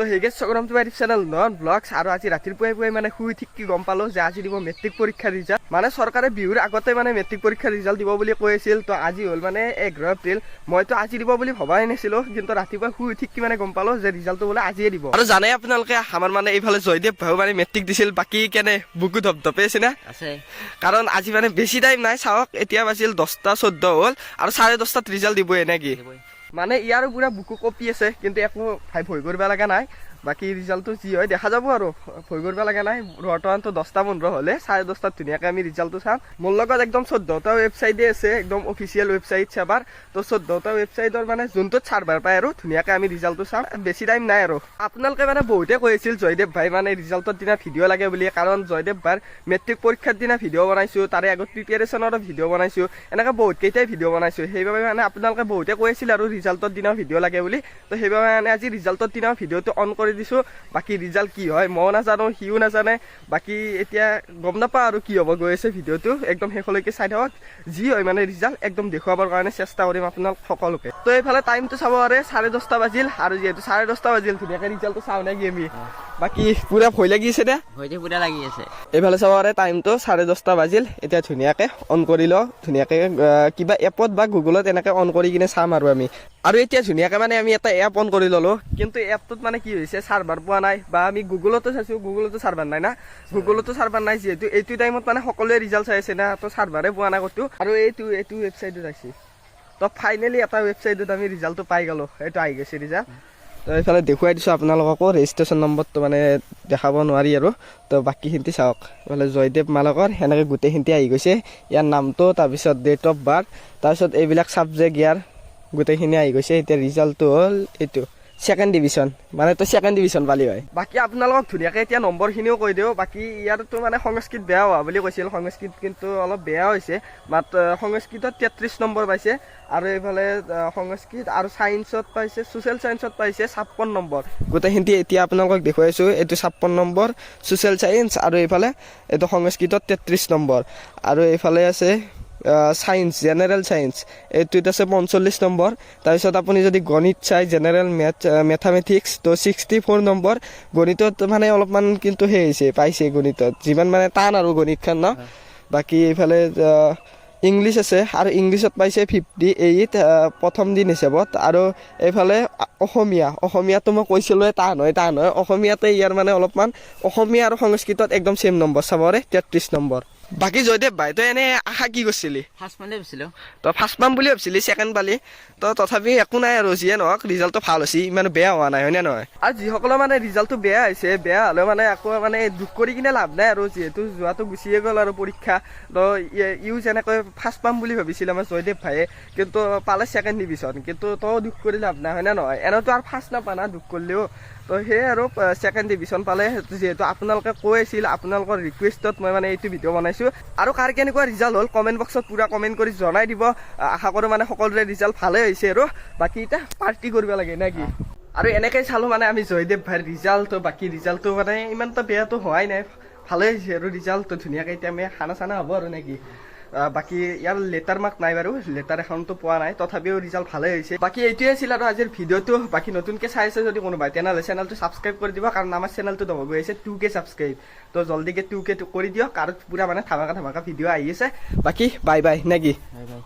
সেই গেছ স্বাগতম তোমাৰ ইউটিউব চেনেল নন ব্লগছ। আৰু আজি ৰাতিপুৱাই পুৱাই মানে শুই ঠিক কি গম পালো যে আজি দিব মেট্ৰিক পৰীক্ষাৰ ৰিজাল্ট। মানে চৰকাৰে বিহুৰ আগতে মানে মেট্ৰিক পৰীক্ষাৰ ৰিজাল্ট দিব বুলি কৈ আছিল। তো আজি হ'ল মানে 11 এপ্ৰিল। মইতো আজি দিব বুলি ভবাই নাছিলো, কিন্তু ৰাতিপুৱা শুই ঠিক কি মানে গম পালো যে ৰিজাল্টটো বোলে আজিয়ে দিব। আৰু জানে আপোনালোকে আমাৰ মানে এইফালে জয়দেৱ ভাইও মানে মেট্ৰিক দিছিল। বাকী কেনে বুকু ধপধপে আছে না? আছে। কাৰণ আজি মানে বেছি টাইম নাই, চাওক এতিয়া বাজিল 10:14 হ'ল আৰু 10:30 ৰিজাল্ট দিবই নেকি। মানে ইয়াৰো পুৰা বুকু কপি আছে, কিন্তু একো ভয় কৰিব লগা নাই। বাকী ৰিজাল্টটো যি হয় দেখা যাব আৰু ভয় কৰিব লগা নাই। বৰ্তমানতো 10:15 হ'লে 10:30 ধুনীয়াকৈ আমি ৰিজাল্টটো চাম। মোৰ লগত একদম 14টা ৱেবছাইটে আছে, একদম অফিচিয়েল ৱেবছাইট চাবাৰ। তো 14টা ৱেবছাইটৰ মানে যোনটোত চাৰ্ভাৰ পায় আৰু ধুনীয়াকৈ আমি ৰিজাল্টটো চাম। বেছি টাইম নাই আৰু আপোনালোকে মানে বহুতে কৈ আছিল জয়দেৱ ভাই মানে ৰিজাল্টৰ দিনা ভিডিঅ' লাগে বুলি। কাৰণ জয়দেৱ ভাইৰ মেট্ৰিক পৰীক্ষাৰ দিনা ভিডিঅ' বনাইছোঁ, তাৰে আগত প্ৰিপেৰেশ্যনৰো ভিডিঅ' বনাইছোঁ, এনেকৈ বহুত কেইটাই ভিডিঅ' বনাইছোঁ। সেইবাবে মানে আপোনালোকে বহুতে কৈ আছিল আৰু ৰিজাল্টৰ দিনাও ভিডিঅ' লাগে বুলি। তো সেইবাবে মানে আজি ৰিজাল্টৰ দিনাও ভিডিঅ'টো অন কৰি দিছোঁ। বাকী ৰিজাল্ট কি হয় ময়ো নাজানো, সিও নাজানে। বাকী এতিয়া গম নাপাওঁ আৰু কি হ'ব গৈ আছে। ভিডিঅ'টো একদম শেষলৈকে চাই থাকক। যি হয় মানে ৰিজাল্ট একদম দেখুৱাবৰ কাৰণে চেষ্টা কৰিম আপোনালোক সকলোকে। তো এইফালে টাইমটো চাব পাৰে 10:30 বাজিল, আৰু যিহেতু 10:30 বাজিল ধুনীয়াকৈ ৰিজাল্টটো চাওঁ নেকি আমি। বাকী পুৰা ভয় লাগি আছে দে, ভয়তে পুৰা লাগি আছে। এইফালে চাব পাৰে টাইমটো 10:30 বাজিল। এতিয়া ধুনীয়াকৈ অন কৰি লওঁ, ধুনীয়াকৈ কিবা এপত বা গুগলত এনেকৈ অন কৰি কিনে চাম আৰু আমি। আৰু এতিয়া ধুনীয়াকৈ মানে আমি এটা এপ অন কৰি ল'লোঁ, কিন্তু এপটোত মানে কি হৈছে চাৰ্ভাৰ পোৱা নাই। বা আমি গুগলতো চাইছোঁ, গুগলতো চাৰ্ভাৰ নাই না, গুগলতো চাৰ্ভাৰ নাই। যিহেতু এইটো টাইমত মানে সকলোৱে ৰিজাল্ট চাই আছে না, তো চাৰ্ভাৰে পোৱা নাই ক'তো। আৰু এইটো ৱেবছাইটত আহিছে। তো ফাইনেলি এটা ৱেবছাইটত আমি ৰিজাল্টটো পাই গ'লোঁ। এইটো আহি গৈছে ৰিজাল্ট। তো এইফালে দেখুৱাই দিছোঁ আপোনালোককো, ৰেজিষ্ট্ৰেশ্যন নম্বৰটো মানে দেখাব নোৱাৰি আৰু। তো বাকীখিনি চাওক, এইফালে জয়দেৱ মালকৰ সেনেকৈ গোটেইখিনি আহি গৈছে। ইয়াৰ নামটো, তাৰপিছত ডেট অফ বাৰ্থ, তাৰপিছত এইবিলাক ছাবজেক্ট ইয়াৰ গোটেইখিনি আহি গৈছে। এতিয়া ৰিজাল্টটো হ'ল এইটো ছেকেণ্ড ডিভিজন, মানে তো ছেকেণ্ড ডিভিজন পালি হয়। বাকী আপোনালোকক ধুনীয়াকৈ এতিয়া নম্বৰখিনিও কৈ দিওঁ। বাকী ইয়াৰতো মানে সংস্কৃত বেয়া হোৱা বুলি কৈছিল, সংস্কৃত কিন্তু অলপ বেয়া হৈছে। সংস্কৃতত 33 নম্বৰ পাইছে, আৰু এইফালে সংস্কৃত আৰু ছায়েন্সত পাইছে, ছ'চিয়েল ছায়েন্সত পাইছে 56 নম্বৰ। গোটেইখিনি এতিয়া আপোনালোকক দেখুৱাইছোঁ। এইটো 56 নম্বৰ ছ'চিয়েল ছায়েন্স, আৰু এইফালে এইটো সংস্কৃতত 33 নম্বৰ। আৰু এইফালে আছে ছায়েন্স, জেনেৰেল ছায়েন্স, এইটোত আছে 45 নম্বৰ। তাৰপিছত আপুনি যদি গণিত চাই, জেনেৰেল মেথামেটিক্স, তো 64 নম্বৰ। গণিতত মানে অলপমান কিন্তু সেই হৈছে, পাইছে গণিতত, যিমান মানে টান আৰু গণিতখন ন। বাকী এইফালে ইংলিছ আছে, আৰু ইংলিছত পাইছে 58 প্ৰথম দিন হিচাপত। আৰু এইফালে অসমীয়াটো মই কৈছিলোঁৱে টান হয়। অসমীয়াতে ইয়াৰ মানে অলপমান, অসমীয়া আৰু সংস্কৃতত একদম ছেম নম্বৰ চাবৰে 33 নম্বৰ। বাকী জয়দেৱ ভাই তই এনে আশা কি কৰিছিলি? ফাৰ্ষ্ট মানে ভাবিছিলোঁ। তই ফাৰ্ষ্ট পাম বুলি ভাবিছিলি, ছেকেণ্ড পালি। তো তথাপি একো নাই আৰু, যিয়ে নহওক ৰিজাল্টটো ভাল হৈছে, ইমান বেয়া হোৱা নাই, হয়নে নহয়? আৰু যিসকলৰ মানে ৰিজাল্টটো বেয়া হৈছে, বেয়া হ'লেও মানে আকৌ মানে দুখ কৰি কিনে লাভ নাই আৰু, যিহেতু যোৱাটো গুচিয়ে গ'ল আৰু পৰীক্ষা। তো ইও যেনেকৈ ফাৰ্ষ্ট পাম বুলি ভাবিছিল আমাৰ জয়দেৱ ভাইয়ে, কিন্তু পালে ছেকেণ্ড ডিভিজন। কিন্তু তইও দুখ কৰি লাভ নাই, হয়নে নহয়? এনেওতো আৰু ফাৰ্ষ্ট নাপা না দুখ কৰিলেও। তো সেয়ে আৰু ছেকেণ্ড ডিভিজন পালে। যিহেতু আপোনালোকে কৈ আছিল, আপোনালোকৰ ৰিকুৱেষ্টত মই মানে এইটো ভিডিঅ' বনাইছোঁ। আৰু কাৰ কেনেকুৱা ৰিজাল্ট হ'ল কমেণ্ট বক্সত পূৰা কমেণ্ট কৰি জনাই দিব। আশা কৰোঁ মানে সকলোৰে ৰিজাল্ট ভালেই হৈছে আৰু। বাকী এতিয়া পাৰ্টি কৰিব লাগে নে কি? আৰু এনেকৈ চালোঁ মানে আমি জয়দেৱ ভাইৰ ৰিজাল্টটো। বাকী ৰিজাল্টটো মানে ইমানটা বেয়াটো হোৱাই নাই, ভালেই হৈছে আৰু ৰিজাল্টটো ধুনীয়াকৈ। এতিয়া আমি খানা চানা হ'ব আৰু নেকি? বাকী ইয়াৰ লেটাৰ মাৰ্ক নাই বাৰু, লেটাৰ এখনতো পোৱা নাই, তথাপিও ৰিজাল্ট ভালেই হৈছে। বাকী এইটোৱে আছিল আৰু আজিৰ ভিডিঅ'টো। বাকী নতুনকৈ চাই আছে যদি কোনোবাই, তেনেহ'লে চেনেলটো ছাবস্ক্ৰাইব কৰি দিব, কাৰণ আমাৰ চেনেলটো হ'ব গৈ আছে 2K ছাবস্ক্ৰাইব। তো জল্দিকৈ 2K কৰি দিয়ক, আৰু পূৰা মানে ধামাকা ভিডিঅ' আহি আছে। বাকী বাই বাই নেকি? Bye bye.